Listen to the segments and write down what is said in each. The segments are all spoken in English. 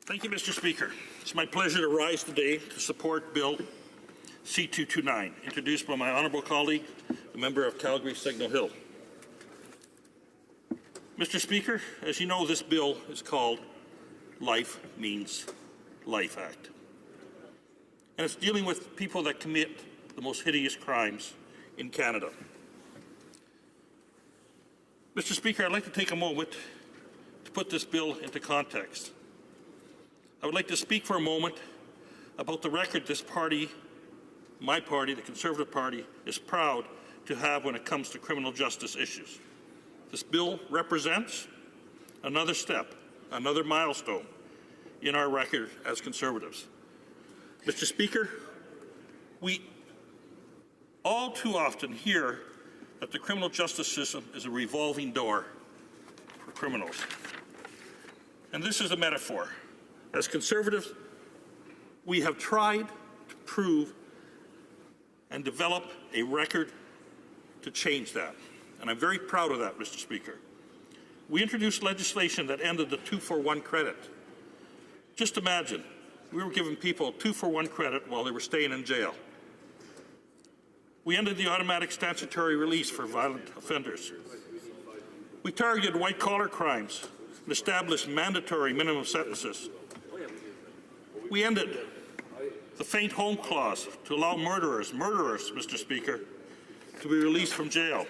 Thank you, Mr. Speaker. It's my pleasure to rise today to support Bill C229, introduced by my honourable colleague, the member of Calgary Signal Hill. Mr. Speaker, as you know, this bill is called Life Means Life Act. And it's dealing with people that commit the most hideous crimes in Canada. Mr. Speaker, I'd like to take a moment to put this bill into context. I would like to speak for a moment about the record this party, my party, the Conservative Party, is proud to have when it comes to criminal justice issues. This bill represents another step, another milestone in our record as Conservatives. Mr. Speaker, we all too often hear that the criminal justice system is a revolving door for criminals. And this is a metaphor. As Conservatives, we have tried to prove and develop a record to change that. And I'm very proud of that, Mr. Speaker. We introduced legislation that ended the 2-for-1 credit. Just imagine, we were giving people 2-for-1 credit while they were staying in jail. We ended the automatic statutory release for violent offenders. We targeted white-collar crimes and established mandatory minimum sentences. We ended the faint home clause to allow murderers, Mr. Speaker, to be released from jail.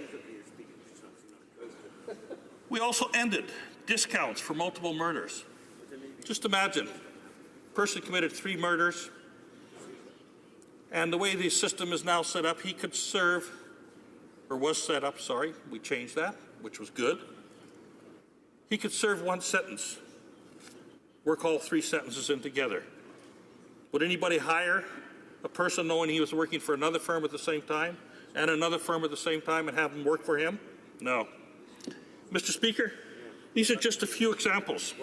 We also ended discounts for multiple murders. Just imagine, a person committed 3 murders, and the way the system is now set up, he could serve, or was set up, sorry, we changed that, which was good. He could serve 1 sentence, work all 3 sentences in together. Would anybody hire a person knowing he was working for another firm at the same time and another firm at the same time and have them work for him? No. Mr. Speaker, these are just a few examples.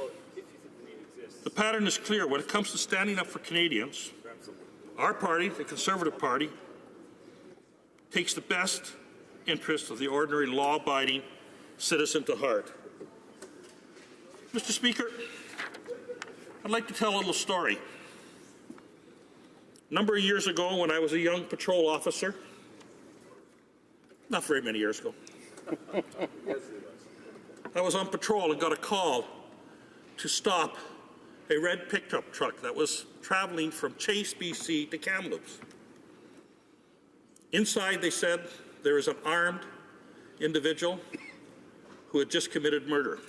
The pattern is clear. When it comes to standing up for Canadians, our party, the Conservative Party, takes the best interest of the ordinary law-abiding citizen to heart. Mr. Speaker, I'd like to tell a little story. A number of years ago, when I was a young patrol officer, not very many years ago, I was on patrol and got a call to stop a red pickup truck that was traveling from Chase, BC to Kamloops. Inside, they said, there is an armed individual who had just committed murder.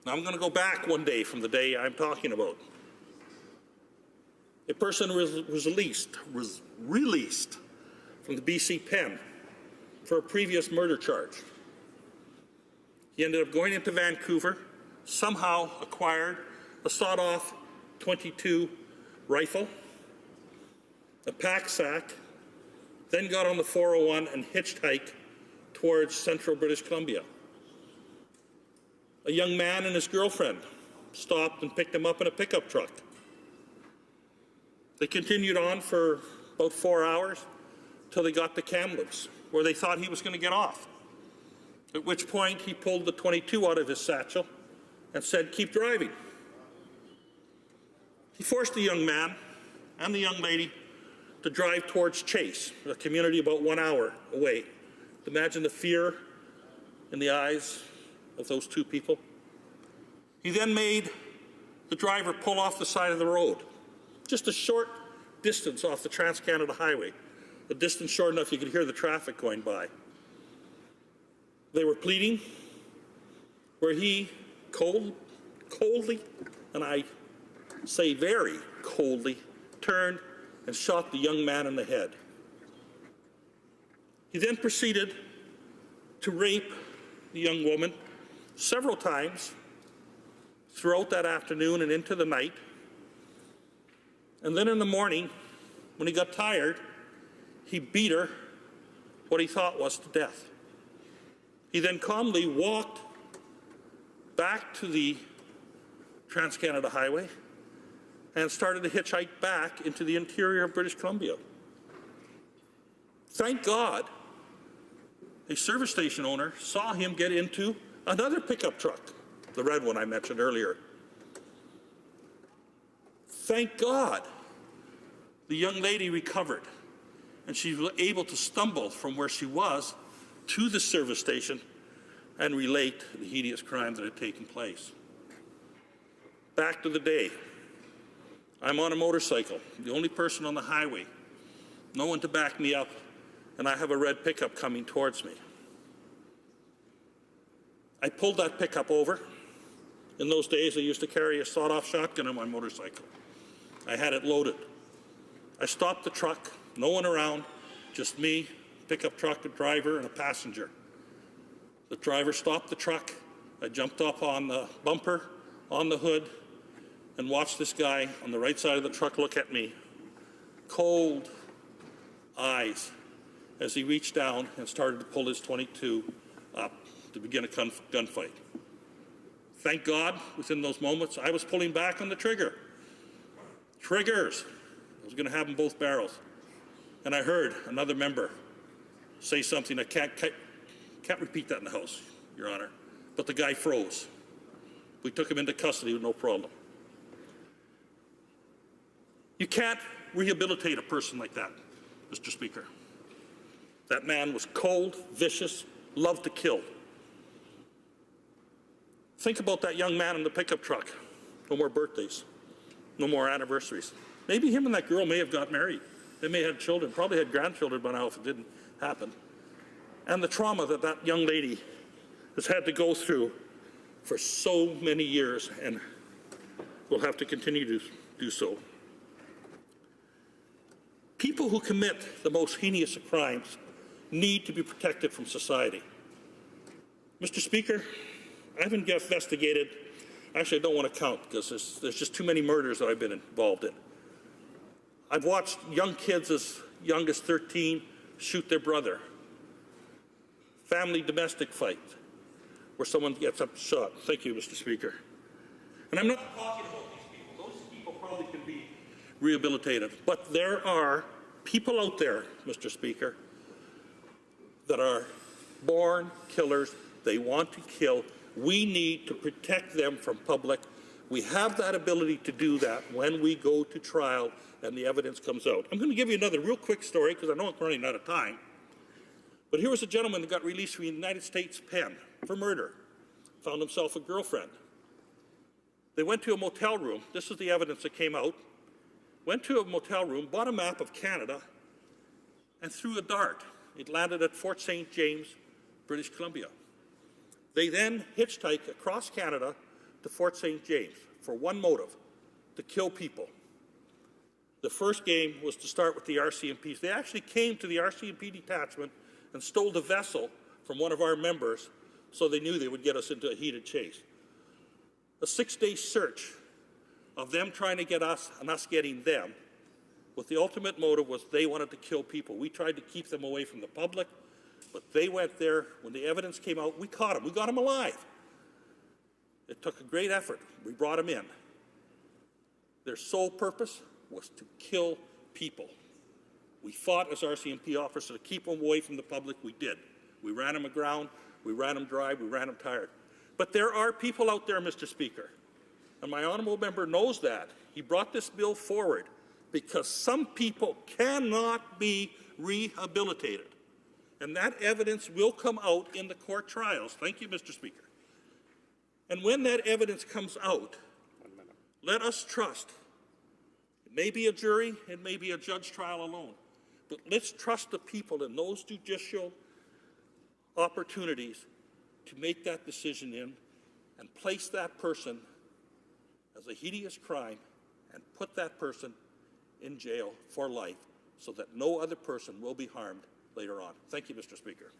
Now, I'm going to go back one day from the day I'm talking about. A person was released from the BC pen for a previous murder charge. He ended up going into Vancouver, somehow acquired a sawed-off .22 rifle, a pack sack, then got on the 401 and hitchhiked towards central British Columbia. A young man and his girlfriend stopped and picked him up in a pickup truck. They continued on for about 4 hours till they got to Kamloops, where they thought he was going to get off, at which point he pulled the .22 out of his satchel and said, "Keep driving." He forced the young man and the young lady to drive towards Chase, a community about 1 hour away. Imagine the fear in the eyes of those 2 people. He then made the driver pull off the side of the road, just a short distance off the Trans-Canada Highway, a distance short enough you could hear the traffic going by. They were pleading, where he coldly, and I say very coldly, turned and shot the young man in the head. He then proceeded to rape the young woman several times throughout that afternoon and into the night. And then in the morning, when he got tired, he beat her what he thought was to death. He then calmly walked back to the Trans-Canada Highway and started to hitchhike back into the interior of British Columbia. Thank God, a service station owner saw him get into another pickup truck, the red one I mentioned earlier. Thank God the young lady recovered, and she was able to stumble from where she was to the service station and relate the hideous crime that had taken place. Back to the day. I'm on a motorcycle, the only person on the highway, no one to back me up, and I have a red pickup coming towards me. I pulled that pickup over. In those days, I used to carry a sawed-off shotgun on my motorcycle. I had it loaded. I stopped the truck, no one around, just me, pickup truck, a driver, and a passenger. The driver stopped the truck. I jumped up on the bumper, on the hood, and watched this guy on the right side of the truck look at me, cold eyes, as he reached down and started to pull his .22 up to begin a gunfight. Thank God, within those moments, I was pulling back on the trigger. Triggers. I was going to have them both barrels. And I heard another member say something. I can't repeat that in the House, Your Honor. But the guy froze. We took him into custody with no problem. You can't rehabilitate a person like that, Mr. Speaker. That man was cold, vicious, loved to kill. Think about that young man in the pickup truck. No more birthdays, no more anniversaries. Maybe him and that girl may have got married. They may have had children, probably had grandchildren by now if it didn't happen. And the trauma that that young lady has had to go through for so many years and will have to continue to do so. People who commit the most heinous of crimes need to be protected from society. Mr. Speaker, I've investigated, actually I don't want to count because there's just too many murders that I've been involved in. I've watched young kids as young as 13 shoot their brother. Family domestic fight where someone gets up shot. Thank you, Mr. Speaker. And I'm not talking about these people. Those people probably can be rehabilitated. But there are people out there, Mr. Speaker, that are born killers. They want to kill. We need to protect them from public. We have that ability to do that when we go to trial and the evidence comes out. I'm going to give you another real quick story because I know I'm running out of time. But here was a gentleman that got released from the United States pen for murder. Found himself a girlfriend. They went to a motel room. This is the evidence that came out. Went to a motel room, bought a map of Canada, and threw a dart. It landed at Fort St. James, British Columbia. They then hitchhiked across Canada to Fort St. James for one motive, to kill people. The first game was to start with the RCMPs. They actually came to the RCMP detachment and stole the vessel from one of our members so they knew they would get us into a heated chase. A 6-day search of them trying to get us and us getting them, with the ultimate motive was they wanted to kill people. We tried to keep them away from the public, but they went there. When the evidence came out, we caught them. We got them alive. It took a great effort. We brought them in. Their sole purpose was to kill people. We fought as RCMP officers to keep them away from the public. We did. We ran them aground. We ran them dry. We ran them tired. But there are people out there, Mr. Speaker, and my honourable member knows that. He brought this bill forward because some people cannot be rehabilitated. And that evidence will come out in the court trials. Thank you, Mr. Speaker. And when that evidence comes out, let us trust. It may be a jury, it may be a judge trial alone, but let's trust the people in those judicial opportunities to make that decision in and place that person as a hideous crime and put that person in jail for life so that no other person will be harmed later on. Thank you, Mr. Speaker.